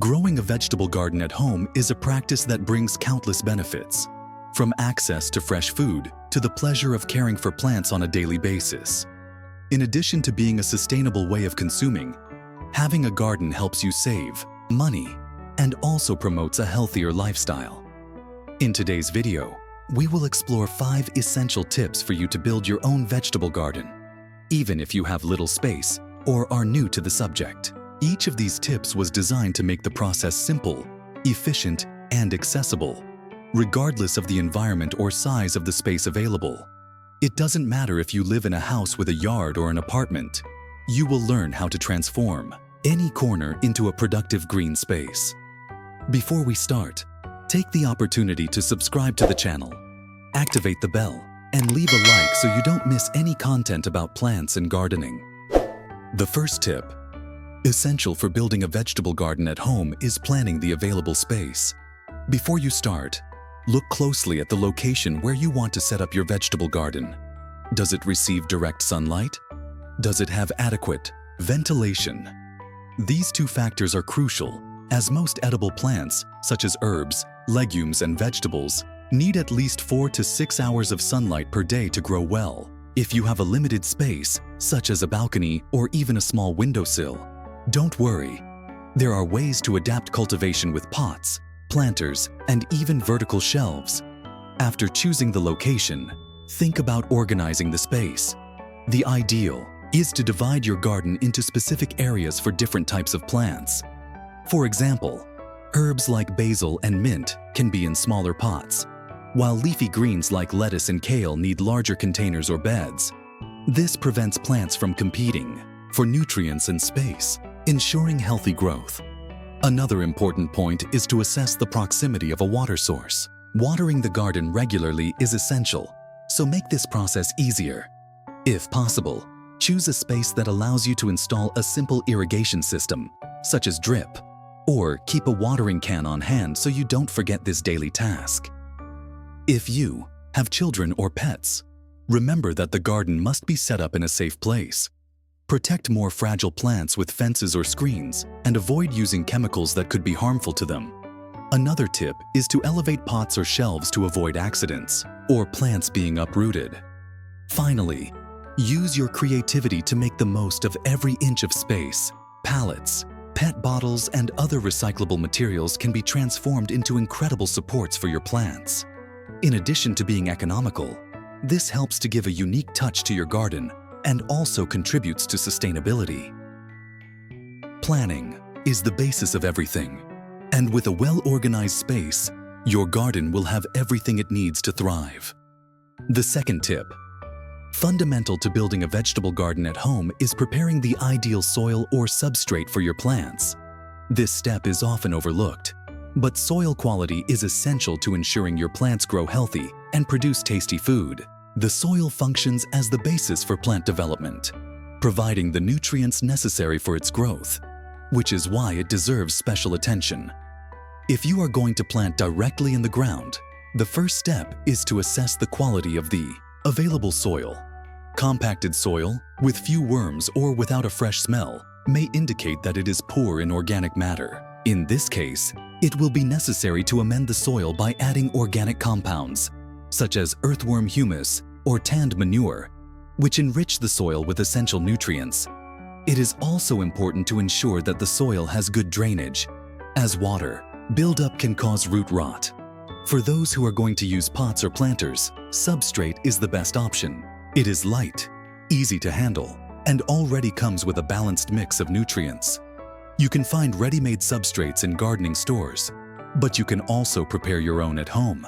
Growing a vegetable garden at home is a practice that brings countless benefits, from access to fresh food to the pleasure of caring for plants on a daily basis. In addition to being a sustainable way of consuming, having a garden helps you save money and also promotes a healthier lifestyle. In today's video, we will explore 5 essential tips for you to build your own vegetable garden, even if you have little space or are new to the subject. Each of these tips was designed to make the process simple, efficient, and accessible, regardless of the environment or size of the space available. It doesn't matter if you live in a house with a yard or an apartment. You will learn how to transform any corner into a productive green space. Before we start, take the opportunity to subscribe to the channel, activate the bell, and leave a like so you don't miss any content about plants and gardening. The first tip, essential for building a vegetable garden at home, is planning the available space. Before you start, look closely at the location where you want to set up your vegetable garden. Does it receive direct sunlight? Does it have adequate ventilation? These 2 factors are crucial, as most edible plants, such as herbs, legumes, and vegetables, need at least 4 to 6 hours of sunlight per day to grow well. If you have a limited space, such as a balcony or even a small windowsill, don't worry. There are ways to adapt cultivation with pots, planters, and even vertical shelves. After choosing the location, think about organizing the space. The ideal is to divide your garden into specific areas for different types of plants. For example, herbs like basil and mint can be in smaller pots, while leafy greens like lettuce and kale need larger containers or beds. This prevents plants from competing for nutrients and space, ensuring healthy growth. Another important point is to assess the proximity of a water source. Watering the garden regularly is essential, so make this process easier. If possible, choose a space that allows you to install a simple irrigation system, such as drip, or keep a watering can on hand so you don't forget this daily task. If you have children or pets, remember that the garden must be set up in a safe place. Protect more fragile plants with fences or screens and avoid using chemicals that could be harmful to them. Another tip is to elevate pots or shelves to avoid accidents or plants being uprooted. Finally, use your creativity to make the most of every inch of space. Pallets, PET bottles, and other recyclable materials can be transformed into incredible supports for your plants. In addition to being economical, this helps to give a unique touch to your garden and also contributes to sustainability. Planning is the basis of everything, and with a well-organized space, your garden will have everything it needs to thrive. The second tip, fundamental to building a vegetable garden at home, is preparing the ideal soil or substrate for your plants. This step is often overlooked, but soil quality is essential to ensuring your plants grow healthy and produce tasty food. The soil functions as the basis for plant development, providing the nutrients necessary for its growth, which is why it deserves special attention. If you are going to plant directly in the ground, the first step is to assess the quality of the available soil. Compacted soil with few worms or without a fresh smell may indicate that it is poor in organic matter. In this case, it will be necessary to amend the soil by adding organic compounds, such as earthworm humus or tanned manure, which enrich the soil with essential nutrients. It is also important to ensure that the soil has good drainage, as water buildup can cause root rot. For those who are going to use pots or planters, substrate is the best option. It is light, easy to handle, and already comes with a balanced mix of nutrients. You can find ready-made substrates in gardening stores, but you can also prepare your own at home.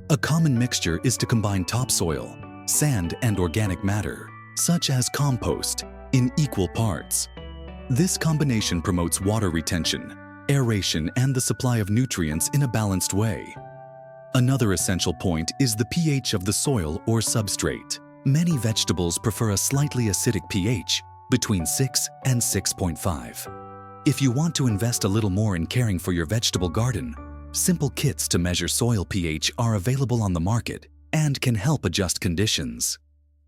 A common mixture is to combine topsoil, sand, and organic matter, such as compost, in equal parts. This combination promotes water retention, aeration, and the supply of nutrients in a balanced way. Another essential point is the pH of the soil or substrate. Many vegetables prefer a slightly acidic pH, between 6 and 6.5. If you want to invest a little more in caring for your vegetable garden, simple kits to measure soil pH are available on the market and can help adjust conditions.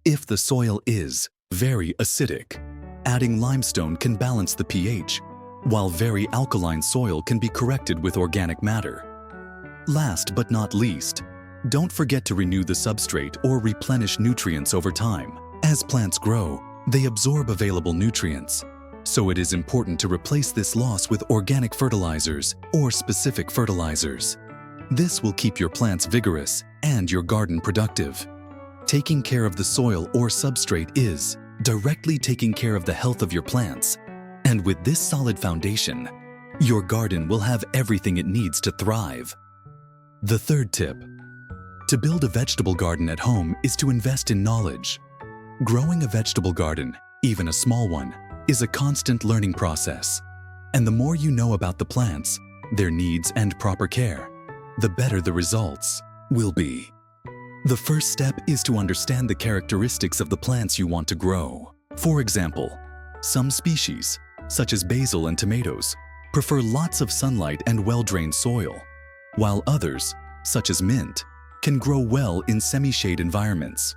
If the soil is very acidic, adding limestone can balance the pH, while very alkaline soil can be corrected with organic matter. Last but not least, don't forget to renew the substrate or replenish nutrients over time. As plants grow, they absorb available nutrients, so it is important to replace this loss with organic fertilizers or specific fertilizers. This will keep your plants vigorous and your garden productive. Taking care of the soil or substrate is directly taking care of the health of your plants. And with this solid foundation, your garden will have everything it needs to thrive. The third tip: to build a vegetable garden at home is to invest in knowledge. Growing a vegetable garden, even a small one, is a constant learning process. And the more you know about the plants, their needs and proper care, the better the results will be. The first step is to understand the characteristics of the plants you want to grow. For example, some species, such as basil and tomatoes, prefer lots of sunlight and well-drained soil, while others, such as mint, can grow well in semi-shade environments.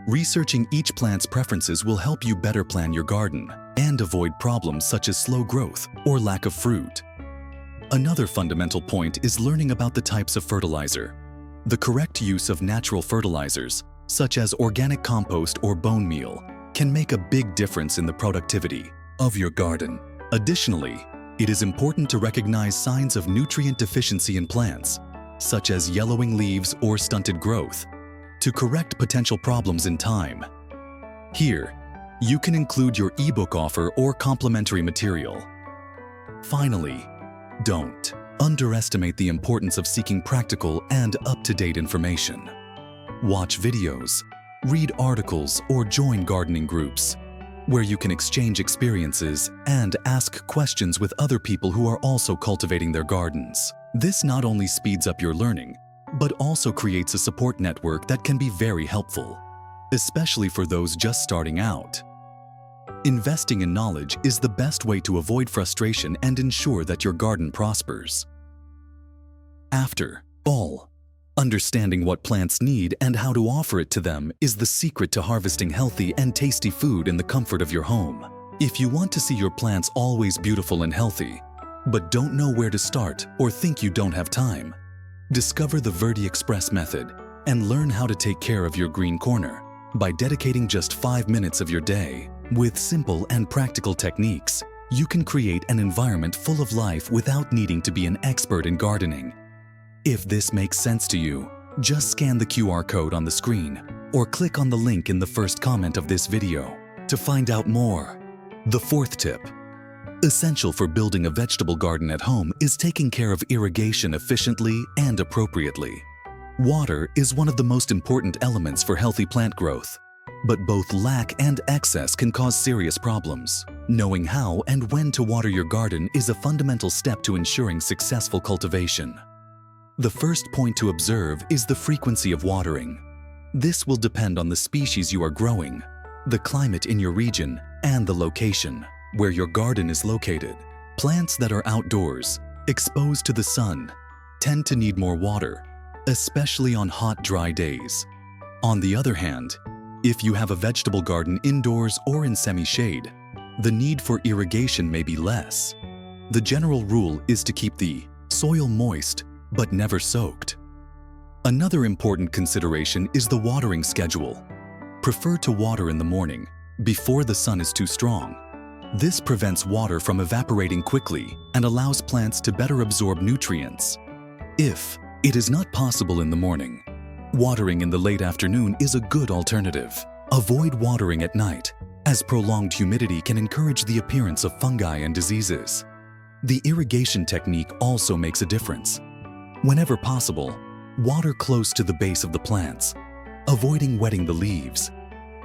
Researching each plant's preferences will help you better plan your garden and avoid problems such as slow growth or lack of fruit. Another fundamental point is learning about the types of fertilizer. The correct use of natural fertilizers, such as organic compost or bone meal, can make a big difference in the productivity of your garden. Additionally, it is important to recognize signs of nutrient deficiency in plants, such as yellowing leaves or stunted growth, to correct potential problems in time. Here, you can include your ebook offer or complimentary material. Finally, don't underestimate the importance of seeking practical and up-to-date information. Watch videos, read articles, or join gardening groups, where you can exchange experiences and ask questions with other people who are also cultivating their gardens. This not only speeds up your learning, but also creates a support network that can be very helpful, especially for those just starting out. Investing in knowledge is the best way to avoid frustration and ensure that your garden prospers. After all, understanding what plants need and how to offer it to them is the secret to harvesting healthy and tasty food in the comfort of your home. If you want to see your plants always beautiful and healthy, but don't know where to start or think you don't have time, discover the Verde Express method and learn how to take care of your green corner by dedicating just 5 minutes of your day. With simple and practical techniques, you can create an environment full of life without needing to be an expert in gardening. If this makes sense to you, just scan the QR code on the screen or click on the link in the first comment of this video to find out more. The fourth tip: essential for building a vegetable garden at home is taking care of irrigation efficiently and appropriately. Water is one of the most important elements for healthy plant growth, but both lack and excess can cause serious problems. Knowing how and when to water your garden is a fundamental step to ensuring successful cultivation. The first point to observe is the frequency of watering. This will depend on the species you are growing, the climate in your region, and the location where your garden is located. Plants that are outdoors, exposed to the sun, tend to need more water, especially on hot, dry days. On the other hand, if you have a vegetable garden indoors or in semi-shade, the need for irrigation may be less. The general rule is to keep the soil moist but never soaked. Another important consideration is the watering schedule. Prefer to water in the morning, before the sun is too strong. This prevents water from evaporating quickly and allows plants to better absorb nutrients. If it is not possible in the morning, watering in the late afternoon is a good alternative. Avoid watering at night, as prolonged humidity can encourage the appearance of fungi and diseases. The irrigation technique also makes a difference. Whenever possible, water close to the base of the plants, avoiding wetting the leaves.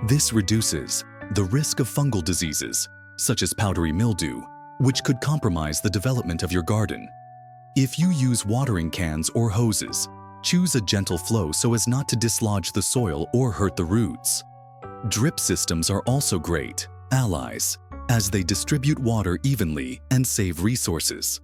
This reduces the risk of fungal diseases, such as powdery mildew, which could compromise the development of your garden. If you use watering cans or hoses, choose a gentle flow so as not to dislodge the soil or hurt the roots. Drip systems are also great allies, as they distribute water evenly and save resources.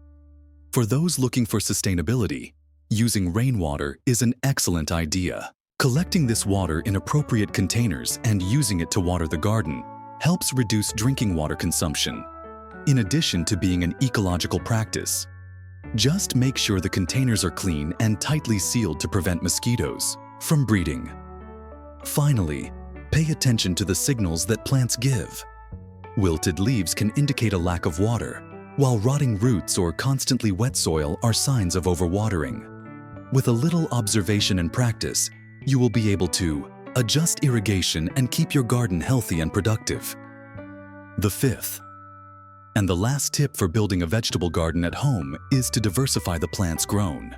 For those looking for sustainability, using rainwater is an excellent idea. Collecting this water in appropriate containers and using it to water the garden helps reduce drinking water consumption. in addition to being an ecological practice. Just make sure the containers are clean and tightly sealed to prevent mosquitoes from breeding. Finally, pay attention to the signals that plants give. Wilted leaves can indicate a lack of water, while rotting roots or constantly wet soil are signs of overwatering. With a little observation and practice, you will be able to adjust irrigation and keep your garden healthy and productive. The fifth and the last tip for building a vegetable garden at home is to diversify the plants grown.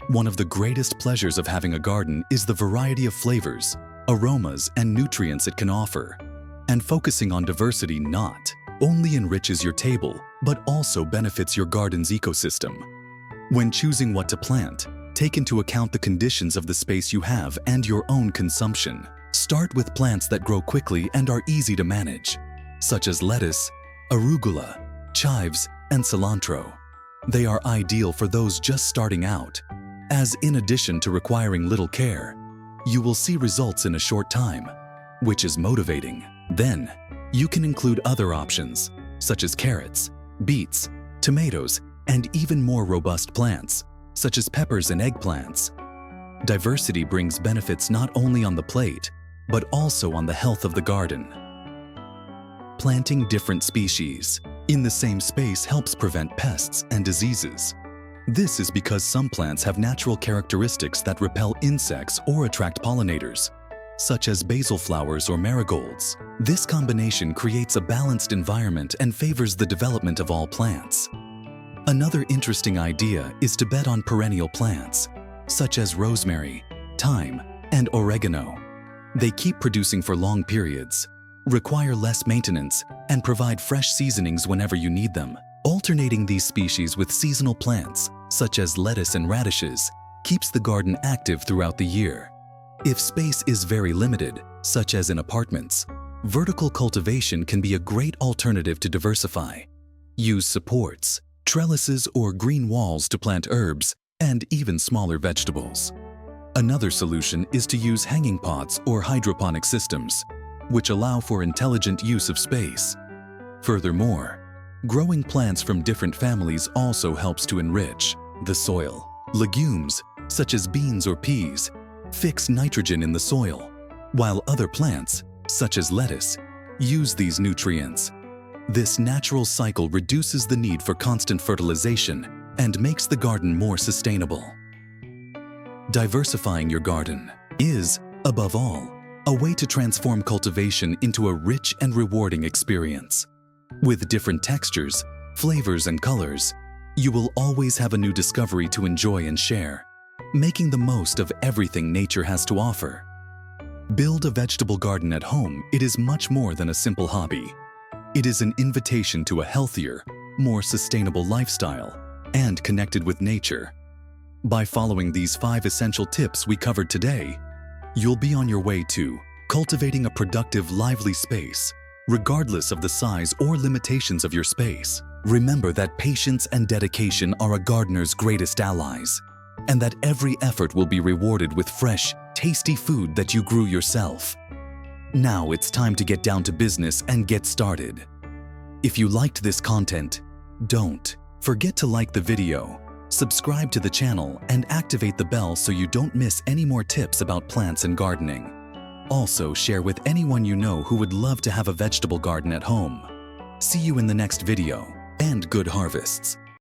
One of the greatest pleasures of having a garden is the variety of flavors, aromas, and nutrients it can offer. And focusing on diversity not only enriches your table, but also benefits your garden's ecosystem. When choosing what to plant, take into account the conditions of the space you have and your own consumption. Start with plants that grow quickly and are easy to manage, such as lettuce, arugula, chives, and cilantro. They are ideal for those just starting out, as in addition to requiring little care, you will see results in a short time, which is motivating. Then, you can include other options, such as carrots, beets, tomatoes, and even more robust plants, such as peppers and eggplants. Diversity brings benefits not only on the plate, but also on the health of the garden. Planting different species in the same space helps prevent pests and diseases. This is because some plants have natural characteristics that repel insects or attract pollinators, such as basil flowers or marigolds. This combination creates a balanced environment and favors the development of all plants. Another interesting idea is to bet on perennial plants, such as rosemary, thyme, and oregano. They keep producing for long periods, require less maintenance, and provide fresh seasonings whenever you need them. Alternating these species with seasonal plants, such as lettuce and radishes, keeps the garden active throughout the year. If space is very limited, such as in apartments, vertical cultivation can be a great alternative to diversify. Use supports, trellises, or green walls to plant herbs and even smaller vegetables. Another solution is to use hanging pots or hydroponic systems, which allow for intelligent use of space. Furthermore, growing plants from different families also helps to enrich the soil. Legumes, such as beans or peas, fix nitrogen in the soil, while other plants, such as lettuce, use these nutrients. This natural cycle reduces the need for constant fertilization and makes the garden more sustainable. Diversifying your garden is, above all, a way to transform cultivation into a rich and rewarding experience. With different textures, flavors, and colors, you will always have a new discovery to enjoy and share, making the most of everything nature has to offer. Build a vegetable garden at home. It is much more than a simple hobby. It is an invitation to a healthier, more sustainable lifestyle and connected with nature. By following these 5 essential tips we covered today, you'll be on your way to cultivating a productive, lively space, regardless of the size or limitations of your space. Remember that patience and dedication are a gardener's greatest allies, and that every effort will be rewarded with fresh, tasty food that you grew yourself. Now it's time to get down to business and get started. If you liked this content, don't forget to like the video, subscribe to the channel, and activate the bell so you don't miss any more tips about plants and gardening. Also, share with anyone you know who would love to have a vegetable garden at home. See you in the next video, and good harvests!